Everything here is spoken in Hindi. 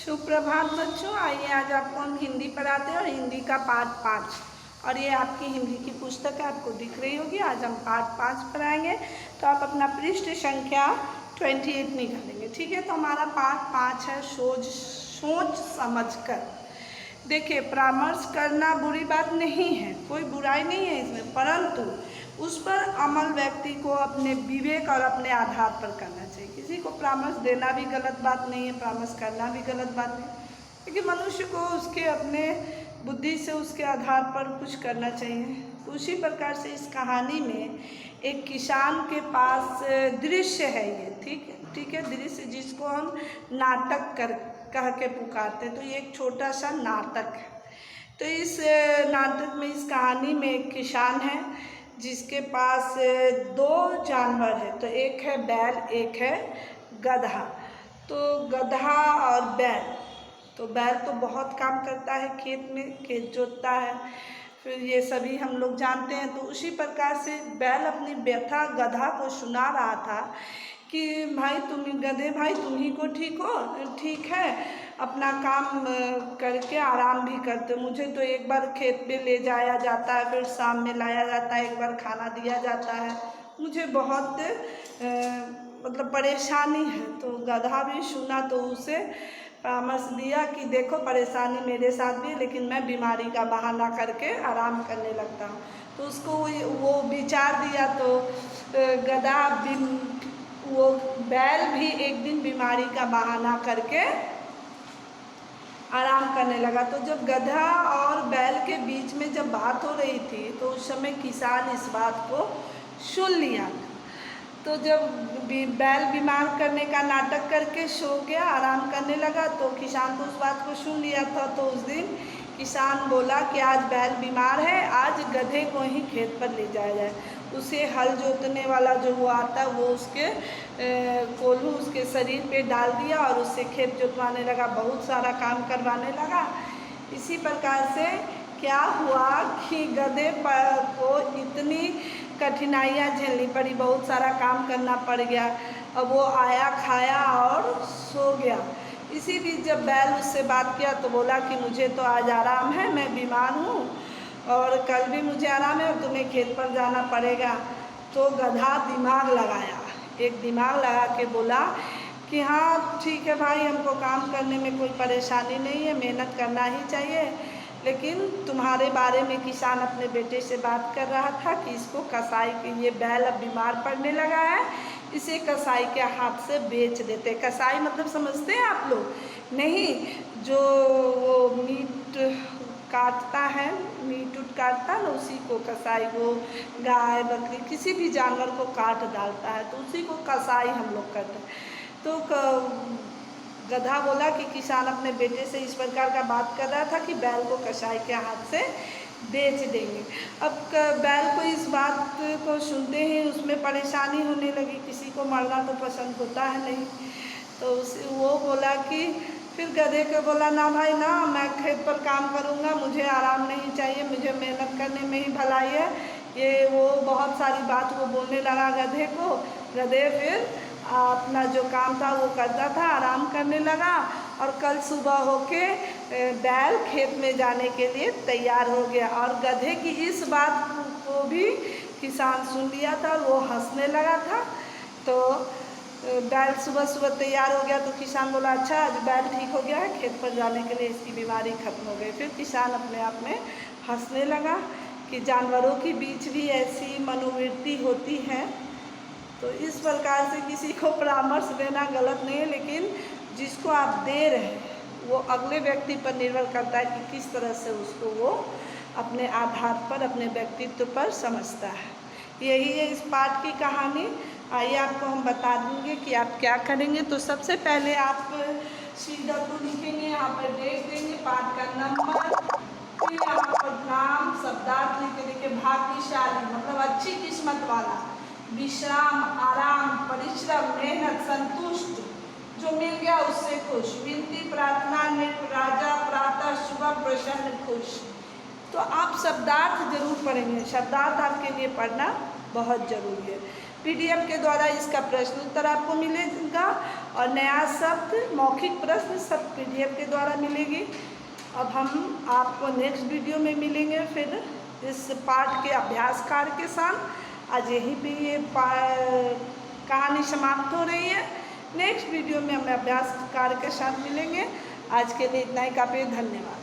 सुप्रभात बच्चों। आइए आज आपको हम हिंदी पढ़ाते हैं और हिंदी का पाठ 5 और ये आपकी हिंदी की पुस्तक आपको दिख रही होगी। आज हम पाठ 5 पढ़ाएंगे, तो आप अपना पृष्ठ संख्या 28 निकालेंगे। ठीक है, तो हमारा पाठ 5 है सोच समझ कर। देखिए, परामर्श करना बुरी बात नहीं है, कोई बुराई नहीं है इसमें, परंतु उस पर अमल व्यक्ति को अपने विवेक और अपने आधार पर करना चाहिए। किसी को परामर्श देना भी गलत बात नहीं है, परामर्श करना भी गलत बात नहीं, लेकिन मनुष्य को उसके अपने बुद्धि से उसके आधार पर कुछ करना चाहिए। उसी प्रकार से इस कहानी में एक किसान के पास दृश्य है, ये ठीक है दृश्य, जिसको हम नाटक कह के पुकारते हैं। तो ये एक छोटा सा नाटक है। तो इस नाटक में, इस कहानी में एक किसान है जिसके पास 2 जानवर है। तो एक है बैल, एक है गधा। तो गधा और बैल, तो बैल तो बहुत काम करता है खेत में, खेत जोतता है, फिर ये सभी हम लोग जानते हैं। तो उसी प्रकार से बैल अपनी व्यथा गधा को सुना रहा था कि भाई गधे भाई तुम ही को ठीक है, अपना काम करके आराम भी करते, मुझे तो एक बार खेत पे ले जाया जाता है, फिर शाम में लाया जाता है, एक बार खाना दिया जाता है, मुझे बहुत मतलब परेशानी है। तो गधा भी सुना तो उसे परामर्श दिया कि देखो परेशानी मेरे साथ भी है, लेकिन मैं बीमारी का बहाना करके आराम करने लगता हूँ। तो उसको वो विचार दिया। तो गधा वो बैल भी एक दिन बीमारी का बहाना करके आराम करने लगा। तो जब गधा और बैल के बीच में जब बात हो रही थी, तो उस समय किसान इस बात को सुन लिया। तो जब बैल बीमार करने का नाटक करके सो गया, आराम करने लगा, तो किसान तो उस बात को सुन लिया था। तो उस दिन किसान बोला कि आज बैल बीमार है, आज गधे को ही खेत पर ले जाया जाए। उसे हल जोतने वाला जो वो आता है, वो उसके कोल्हू उसके शरीर पे डाल दिया और उससे खेत जोतवाने लगा, बहुत सारा काम करवाने लगा। इसी प्रकार से क्या हुआ कि गधे को इतनी कठिनाइयाँ झेलनी पड़ी, बहुत सारा काम करना पड़ गया। अब वो आया, खाया और सो गया। इसी बीच जब बैल उससे बात किया तो बोला कि मुझे तो आज आराम है, मैं बीमार हूँ और कल भी मुझे आराम है और तुम्हें खेत पर जाना पड़ेगा। तो गधा दिमाग लगाया, एक दिमाग लगा के बोला कि हाँ ठीक है भाई, हमको काम करने में कोई परेशानी नहीं है, मेहनत करना ही चाहिए, लेकिन तुम्हारे बारे में किसान अपने बेटे से बात कर रहा था कि इसको कसाई के, ये बैल अब बीमार पड़ने लगा है, इसे कसाई के हाथ से बेच देते। कसाई मतलब समझते हैं आप लोग? नहीं, जो वो मीट काटता है, मीट काटता है ना, उसी को कसाई, वो गाय बकरी किसी भी जानवर को काट डालता है तो उसी को कसाई हम लोग करते हैं। तो गधा बोला कि किसान अपने बेटे से इस प्रकार का बात कर रहा था कि बैल को कसाई के हाथ से बेच देंगे। अब बैल को इस बात को सुनते ही उसमें परेशानी होने लगी, किसी को मरना तो पसंद होता है नहीं। तो वो बोला कि फिर गधे को बोला ना भाई ना, मैं खेत पर काम करूँगा, मुझे आराम नहीं चाहिए, मुझे मेहनत करने में ही भलाई है। ये वो बहुत सारी बात वो बोलने लगा गधे को। गधे फिर अपना जो काम था वो करता था, आराम करने लगा और कल सुबह होके बैल खेत में जाने के लिए तैयार हो गया। और गधे की इस बात को भी किसान सुन लिया था और वो हंसने लगा था। तो बैल सुबह सुबह तैयार हो गया। तो किसान बोला अच्छा आज बैल ठीक हो गया है, खेत पर जाने के लिए इसकी बीमारी खत्म हो गई। फिर किसान अपने आप में हंसने लगा कि जानवरों के बीच भी ऐसी मनोवृत्ति होती है। तो इस प्रकार से किसी को परामर्श देना गलत नहीं है, लेकिन जिसको आप दे रहे हैं वो अगले व्यक्ति पर निर्भर करता है कि किस तरह से उसको वो अपने आधार पर, अपने व्यक्तित्व पर समझता है। यही है इस पाठ की कहानी। आइए आपको हम बता देंगे कि आप क्या करेंगे। तो सबसे पहले आप सीधा तो लिखेंगे, यहाँ पर देख देंगे पाठ का नंबर, फिर यहाँ पर नाम, शब्दार्थ लिखेंगे। भाग्यशाली मतलब अच्छी किस्मत वाला, विश्राम, आराम, परिश्रम, मेहनत, संतुष्ट, जो मिल गया उससे खुश, विनती, प्रार्थना, नृत्य, राजा, प्रातः, शुभ, प्रसन्न, खुश। तो आप शब्दार्थ जरूर पढ़ेंगे, शब्दार्थ आपके लिए पढ़ना बहुत जरूरी है। PDF के द्वारा इसका प्रश्न उत्तर आपको मिलेगा और नया शब्द, मौखिक प्रश्न सब PDF के द्वारा मिलेगी। अब हम आपको नेक्स्ट वीडियो में मिलेंगे फिर इस पाठ के अभ्यास कार्य के साथ। आज यहीं पे ये कहानी समाप्त हो रही है। नेक्स्ट वीडियो में हम अभ्यास कार्य के साथ मिलेंगे। आज के लिए इतना ही काफ़ी, धन्यवाद।